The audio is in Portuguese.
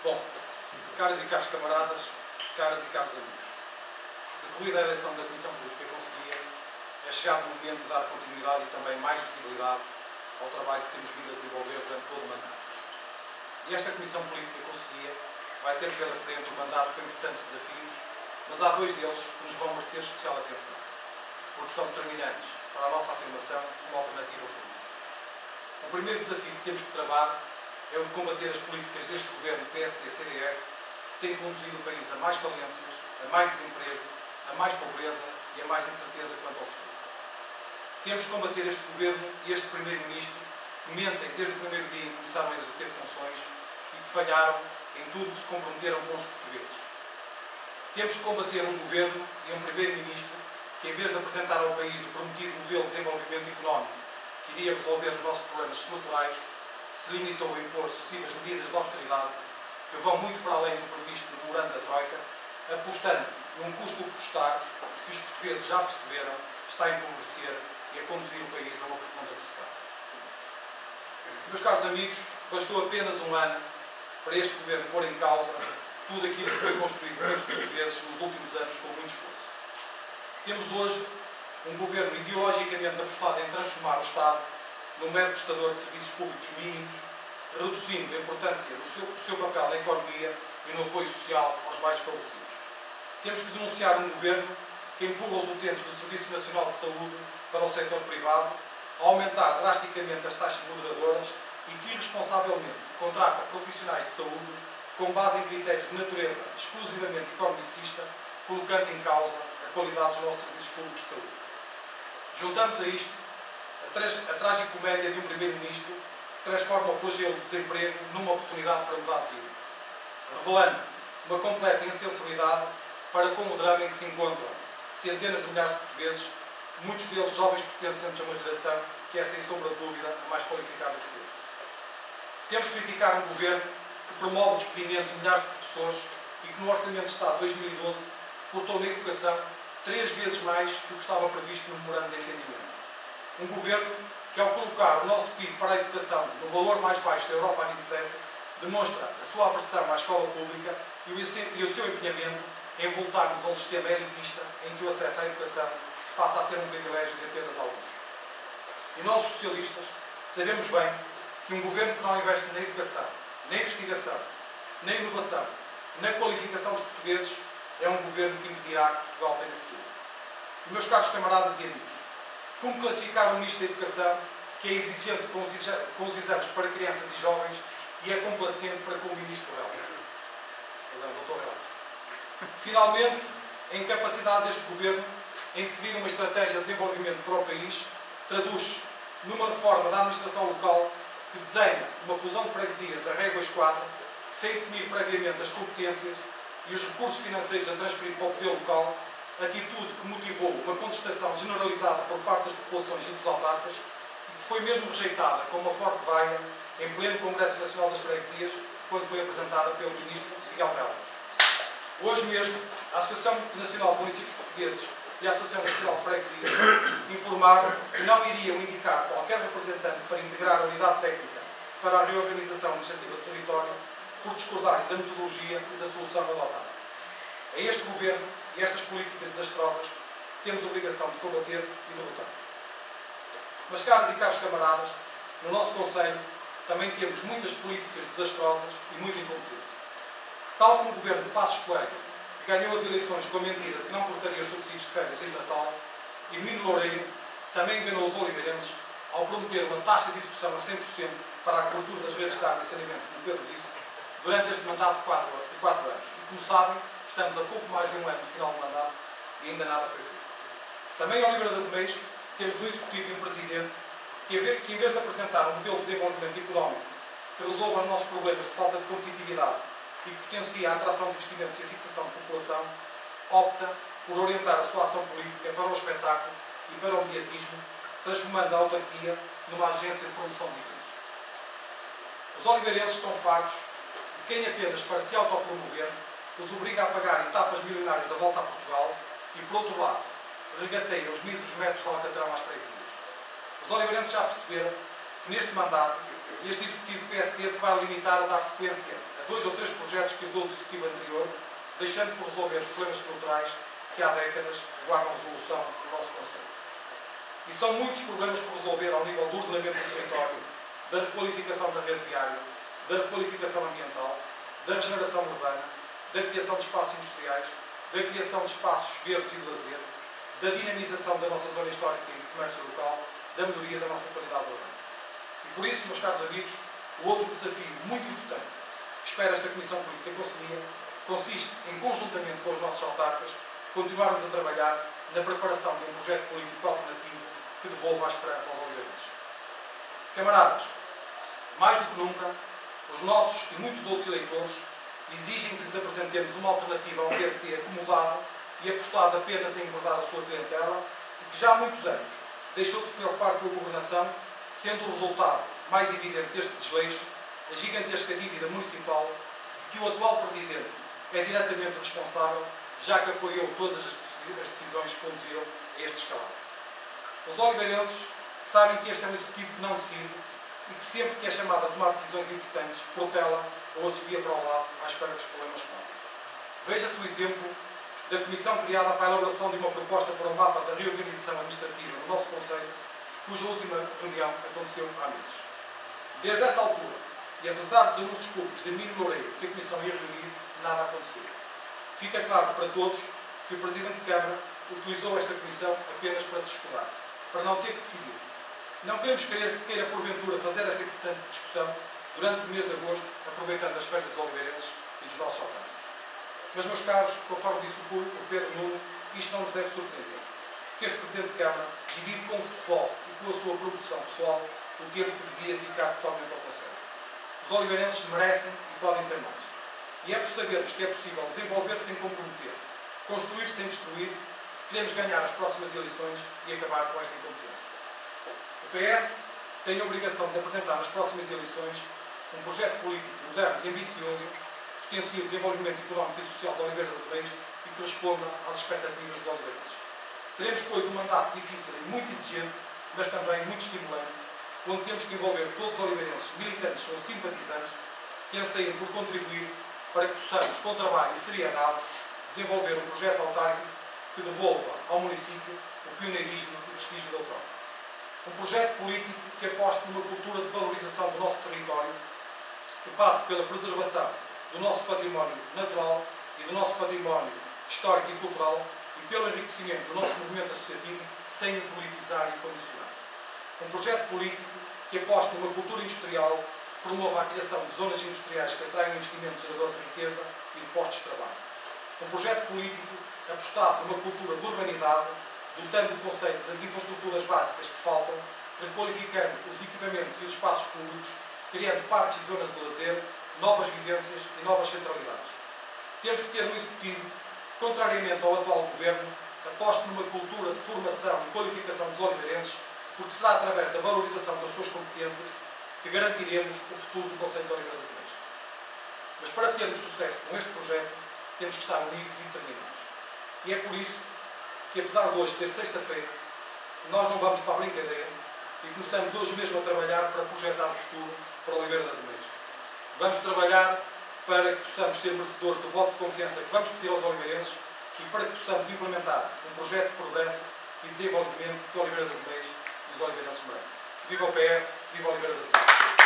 Bom, caras e caros camaradas, caras e caros amigos, decorrida a eleição da Comissão Política Conselhia, é chegado o momento de dar continuidade e também mais visibilidade ao trabalho que temos vindo a desenvolver durante todo o mandato. E esta Comissão Política Conselhia vai ter pela frente um mandato com importantes desafios, mas há dois deles que nos vão merecer especial atenção, porque são determinantes para a nossa afirmação como alternativa política. O primeiro desafio que temos que travar é o de combater as políticas deste governo PSD-CDS, que tem conduzido o país a mais falências, a mais desemprego, a mais pobreza e a mais incerteza quanto ao futuro. Temos que combater este governo e este primeiro-ministro que mentem desde o primeiro dia em que começaram a exercer funções e que falharam em tudo que se comprometeram com os portugueses. Temos que combater um governo e um primeiro-ministro que, em vez de apresentar ao país o prometido modelo de desenvolvimento económico que iria resolver os nossos problemas estruturais, se limitou a impor sucessivas medidas de austeridade que vão muito para além do previsto no memorando da Troika, apostando num custo que custar que os portugueses já perceberam está a empobrecer e a conduzir o país a uma profunda recessão. Meus caros amigos, bastou apenas um ano para este governo pôr em causa tudo aquilo que foi construído pelos portugueses nos últimos anos com muito esforço. Temos hoje um governo ideologicamente apostado em transformar o Estado num mero prestador de serviços públicos mínimos, reduzindo a importância do seu papel na economia e no apoio social aos mais favorecidos. Temos que denunciar um governo que empurra os utentes do Serviço Nacional de Saúde para o setor privado, a aumentar drasticamente as taxas moderadoras e que irresponsavelmente contrata profissionais de saúde com base em critérios de natureza exclusivamente economicista, colocando em causa a qualidade dos nossos serviços públicos de saúde. Juntamos a isto a tragicomédia de um primeiro-ministro que transforma o flagelo do desemprego numa oportunidade para mudar de vida, revelando uma completa insensibilidade para com o drama em que se encontram centenas de milhares de portugueses, muitos deles jovens pertencentes a uma geração que é, sem sombra de dúvida, a mais qualificada de ser. Temos que criticar um governo que promove o despedimento de milhares de professores e que no Orçamento de Estado de 2012 cortou na educação 3 vezes mais do que estava previsto no memorando de entendimento. Um governo que, ao colocar o nosso PIB para a educação no valor mais baixo da Europa há 27, demonstra a sua aversão à escola pública e o seu empenhamento em voltarmos a um sistema elitista em que o acesso à educação passa a ser um privilégio de apenas alguns. E nós, os socialistas, sabemos bem que um governo que não investe na educação, na investigação, na inovação, na qualificação dos portugueses, é um governo que impedirá que Portugal tenha futuro. E, meus caros camaradas e amigos, como classificar um Ministro da Educação que é exigente com os exames para crianças e jovens e é complacente para com o Ministro Relvas? Dr. Relvas. Finalmente, a incapacidade deste governo em definir uma estratégia de desenvolvimento para o país traduz-se numa reforma da administração local que desenha uma fusão de freguesias a réguas quadro, sem definir previamente as competências e os recursos financeiros a transferir para o poder local, atitude que motivou uma contestação generalizada por parte das populações e dos autarcas e que foi mesmo rejeitada com uma forte vaia em pleno Congresso Nacional das Freguesias, quando foi apresentada pelo Ministro Miguel Relvas. Hoje mesmo, a Associação Nacional de Municípios Portugueses e a Associação Nacional de Freguesias informaram que não iriam indicar qualquer representante para integrar a unidade técnica para a reorganização administrativa do território por discordarem da metodologia e da solução adotada. É este governo e estas políticas desastrosas que temos a obrigação de combater e derrotar. Mas, caras e caros camaradas, no nosso Conselho também temos muitas políticas desastrosas e muita incompetência. Tal como o governo de Passos Coelho, que ganhou as eleições com a mentira de que não cortaria os subsídios de férias em Natal, e Menino Loureiro também enganou os oliveirenses ao prometer uma taxa de execução a 100% para a cobertura das redes de água e saneamento, como Pedro disse, durante este mandato de 4 anos. E, como sabem, estamos a pouco mais de um ano do final do mandato e ainda nada foi feito. Também em Oliveira das Meias temos um Executivo e um Presidente que, em vez de apresentar um modelo de desenvolvimento económico que resolva os nossos problemas de falta de competitividade e que potencia a atração de investimentos e a fixação de população, opta por orientar a sua ação política para o espetáculo e para o mediatismo, transformando a autarquia numa agência de promoção de eventos. Os oliveirenses estão fartos de quem apenas para se autopromover os obriga a pagar etapas milionárias da volta a Portugal e, por outro lado, regateia os míseros metros de Alcatrão às freguesias. Os oliveirenses já perceberam que, neste mandato, este Executivo PSD se vai limitar a dar sequência a 2 ou 3 projetos que herdou do executivo anterior, deixando por resolver os problemas estruturais que há décadas guardam resolução no nosso Conselho. E são muitos problemas por resolver ao nível do ordenamento do território, da requalificação da rede viária, da requalificação ambiental, da regeneração urbana, da criação de espaços industriais, da criação de espaços verdes e de lazer, da dinamização da nossa zona histórica e de comércio local, da melhoria da nossa qualidade urbana. E por isso, meus caros amigos, o outro desafio muito importante que espera esta Comissão Política e Conselhia consiste em, conjuntamente com os nossos autarcas, continuarmos a trabalhar na preparação de um projeto político alternativo que devolva a esperança aos oliveirenses. Camaradas, mais do que nunca, os nossos e muitos outros eleitores exigem que lhes apresentemos uma alternativa a um PST acomodado e apostado apenas em engordar a sua clientela e que já há muitos anos deixou de se preocupar com a governação, sendo o resultado mais evidente deste desleixo a gigantesca dívida municipal de que o atual Presidente é diretamente responsável, já que apoiou todas as decisões que conduziram a este escalado. Os oliveirenses sabem que este é um executivo que não decide e que sempre que é chamado a tomar decisões importantes, protela ou assobia para o lado à espera que os problemas passem. Veja-se o exemplo da comissão criada para a elaboração de uma proposta para um mapa da reorganização administrativa do nosso Conselho, cuja última reunião aconteceu há meses. Desde essa altura, e apesar dos anúncios públicos de Mino Loureiro que a comissão ia reunir, nada aconteceu. Fica claro para todos que o Presidente de Câmara utilizou esta comissão apenas para se escudar, para não ter que decidir. Não queremos queira porventura fazer esta importante discussão durante o mês de agosto, aproveitando as férias dos oliveirenses e dos nossos autárquicos. Mas, meus caros, conforme disse o Pedro Nuno, isto não nos deve surpreender, porque este Presidente de Câmara divide com o futebol e com a sua produção pessoal o tempo que devia dedicar totalmente ao Conselho. Os oliveirenses merecem e podem ter mais. E é por sabermos que é possível desenvolver-se sem comprometer, construir sem destruir, que queremos ganhar as próximas eleições e acabar com esta incompetência. O PS tem a obrigação de apresentar nas próximas eleições um projeto político moderno e ambicioso que potencie o desenvolvimento económico e social de Oliveira das Meias e que responda às expectativas dos oliveirenses. Teremos, pois, um mandato difícil e muito exigente, mas também muito estimulante, onde temos que envolver todos os oliveirenses, militantes ou simpatizantes, que anseiam por contribuir para que possamos, com trabalho e seriedade, desenvolver um projeto autárquico que devolva ao município o pioneirismo e o prestígio da outrora. Um projeto político que aposte numa cultura de valorização do nosso território, que passe pela preservação do nosso património natural e do nosso património histórico e cultural e pelo enriquecimento do nosso movimento associativo sem o politizar e condicionar. Um projeto político que aposte numa cultura industrial que promova a criação de zonas industriais que atraiam investimentos geradores de riqueza e de postos de trabalho. Um projeto político apostado numa cultura de urbanidade, dotando o conceito das infraestruturas básicas que faltam, requalificando os equipamentos e os espaços públicos, criando parques e zonas de lazer, novas vivências e novas centralidades. Temos que ter um executivo que, contrariamente ao atual governo, aposte numa cultura de formação e qualificação dos oliveirenses, porque será através da valorização das suas competências que garantiremos o futuro do Conselho de Oliveira das Meias. Mas para termos sucesso com este projeto, temos que estar unidos e determinados. E é por isso que, apesar de hoje ser sexta-feira, nós não vamos para a brincadeira e começamos hoje mesmo a trabalhar para projetar o futuro para Oliveira das Meias. Vamos trabalhar para que possamos ser merecedores do voto de confiança que vamos pedir aos oliveirenses e para que possamos implementar um projeto de progresso e desenvolvimento que Oliveira das Meias e os oliveirenses merecem. Viva o PS, viva Oliveira das Meias!